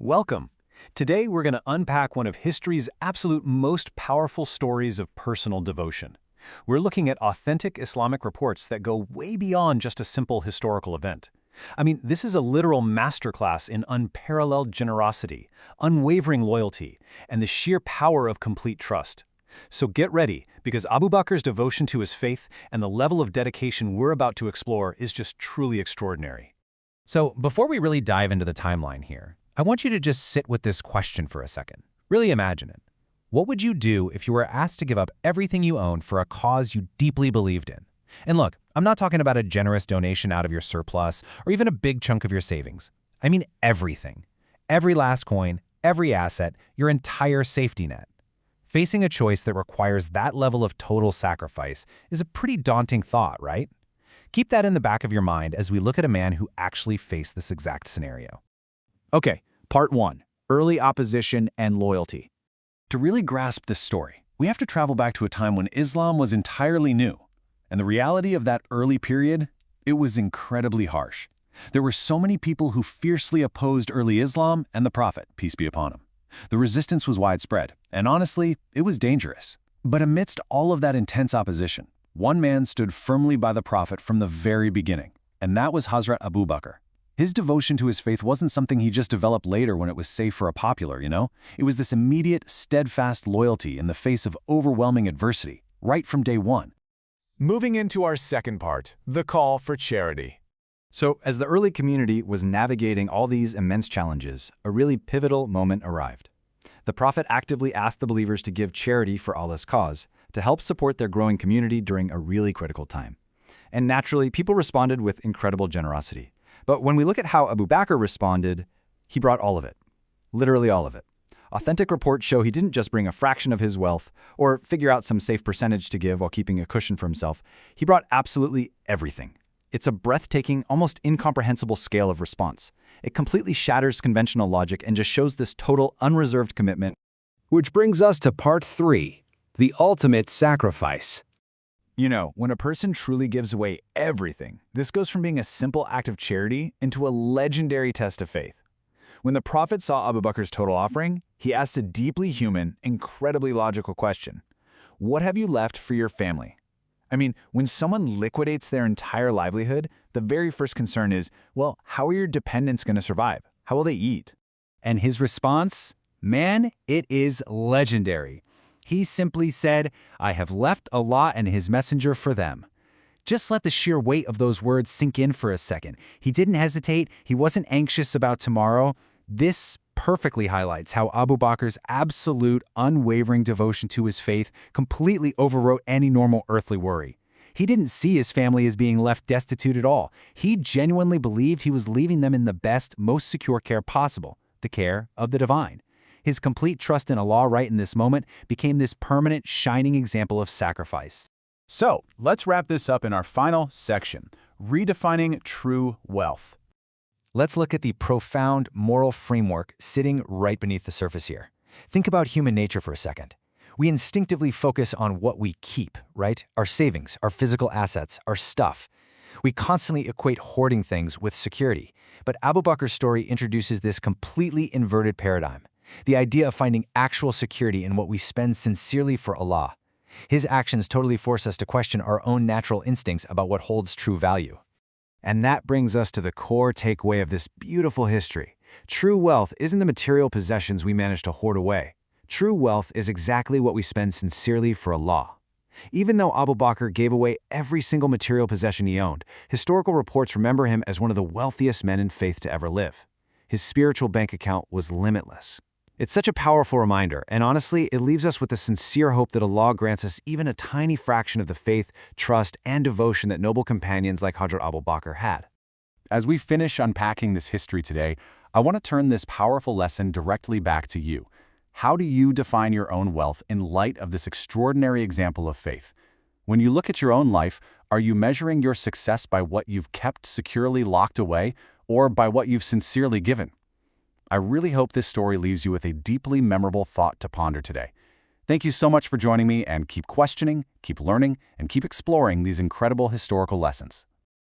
Welcome. Today we're going to unpack one of history's absolute most powerful stories of personal devotion. We're looking at authentic Islamic reports that go way beyond just a simple historical event. This is a literal masterclass in unparalleled generosity, unwavering loyalty, and the sheer power of complete trust. So get ready, because Abu Bakr's devotion to his faith and the level of dedication we're about to explore is just truly extraordinary. So before we really dive into the timeline here, I want you to just sit with this question for a second. Really imagine it. What would you do if you were asked to give up everything you own for a cause you deeply believed in? And look, I'm not talking about a generous donation out of your surplus or even a big chunk of your savings. I mean everything. Every last coin, every asset, your entire safety net. Facing a choice that requires that level of total sacrifice is a pretty daunting thought, right? Keep that in the back of your mind as we look at a man who actually faced this exact scenario. Okay, part 1, early opposition and loyalty. To really grasp this story, we have to travel back to a time when Islam was entirely new. And the reality of that early period, it was incredibly harsh. There were so many people who fiercely opposed early Islam and the Prophet, peace be upon him. The resistance was widespread, and honestly, it was dangerous. But amidst all of that intense opposition, one man stood firmly by the Prophet from the very beginning, and that was Hazrat Abu Bakr. His devotion to his faith wasn't something he just developed later when it was safe or popular, It was this immediate, steadfast loyalty in the face of overwhelming adversity, right from day one. Moving into our second part, the call for charity. So, as the early community was navigating all these immense challenges, a really pivotal moment arrived. The Prophet actively asked the believers to give charity for Allah's cause, to help support their growing community during a really critical time. And naturally, people responded with incredible generosity. But when we look at how Abu Bakr responded, he brought all of it. Literally all of it. Authentic reports show he didn't just bring a fraction of his wealth or figure out some safe percentage to give while keeping a cushion for himself. He brought absolutely everything. It's a breathtaking, almost incomprehensible scale of response. It completely shatters conventional logic and just shows this total, unreserved commitment. Which brings us to part 3, the ultimate sacrifice. When a person truly gives away everything, this goes from being a simple act of charity into a legendary test of faith. When the Prophet saw Abu Bakr's total offering, he asked a deeply human, incredibly logical question. What have you left for your family? When someone liquidates their entire livelihood, the very first concern is, well, how are your dependents going to survive? How will they eat? And his response? Man, it is legendary. He simply said, I have left Allah and His Messenger for them. Just let the sheer weight of those words sink in for a second. He didn't hesitate. He wasn't anxious about tomorrow. This perfectly highlights how Abu Bakr's absolute, unwavering devotion to his faith completely overwrote any normal earthly worry. He didn't see his family as being left destitute at all. He genuinely believed he was leaving them in the best, most secure care possible, the care of the divine. His complete trust in Allah right in this moment became this permanent, shining example of sacrifice. So, let's wrap this up in our final section, redefining true wealth. Let's look at the profound moral framework sitting right beneath the surface here. Think about human nature for a second. We instinctively focus on what we keep, right? Our savings, our physical assets, our stuff. We constantly equate hoarding things with security. But Abu Bakr's story introduces this completely inverted paradigm. The idea of finding actual security in what we spend sincerely for Allah. His actions totally force us to question our own natural instincts about what holds true value. And that brings us to the core takeaway of this beautiful history. True wealth isn't the material possessions we manage to hoard away. True wealth is exactly what we spend sincerely for Allah. Even though Abu Bakr gave away every single material possession he owned, historical reports remember him as one of the wealthiest men in faith to ever live. His spiritual bank account was limitless. It's such a powerful reminder, and honestly, it leaves us with the sincere hope that Allah grants us even a tiny fraction of the faith, trust, and devotion that noble companions like Hazrat Abu Bakr had. As we finish unpacking this history today, I want to turn this powerful lesson directly back to you. How do you define your own wealth in light of this extraordinary example of faith? When you look at your own life, are you measuring your success by what you've kept securely locked away, or by what you've sincerely given? I really hope this story leaves you with a deeply memorable thought to ponder today. Thank you so much for joining me, and keep questioning, keep learning, and keep exploring these incredible historical lessons.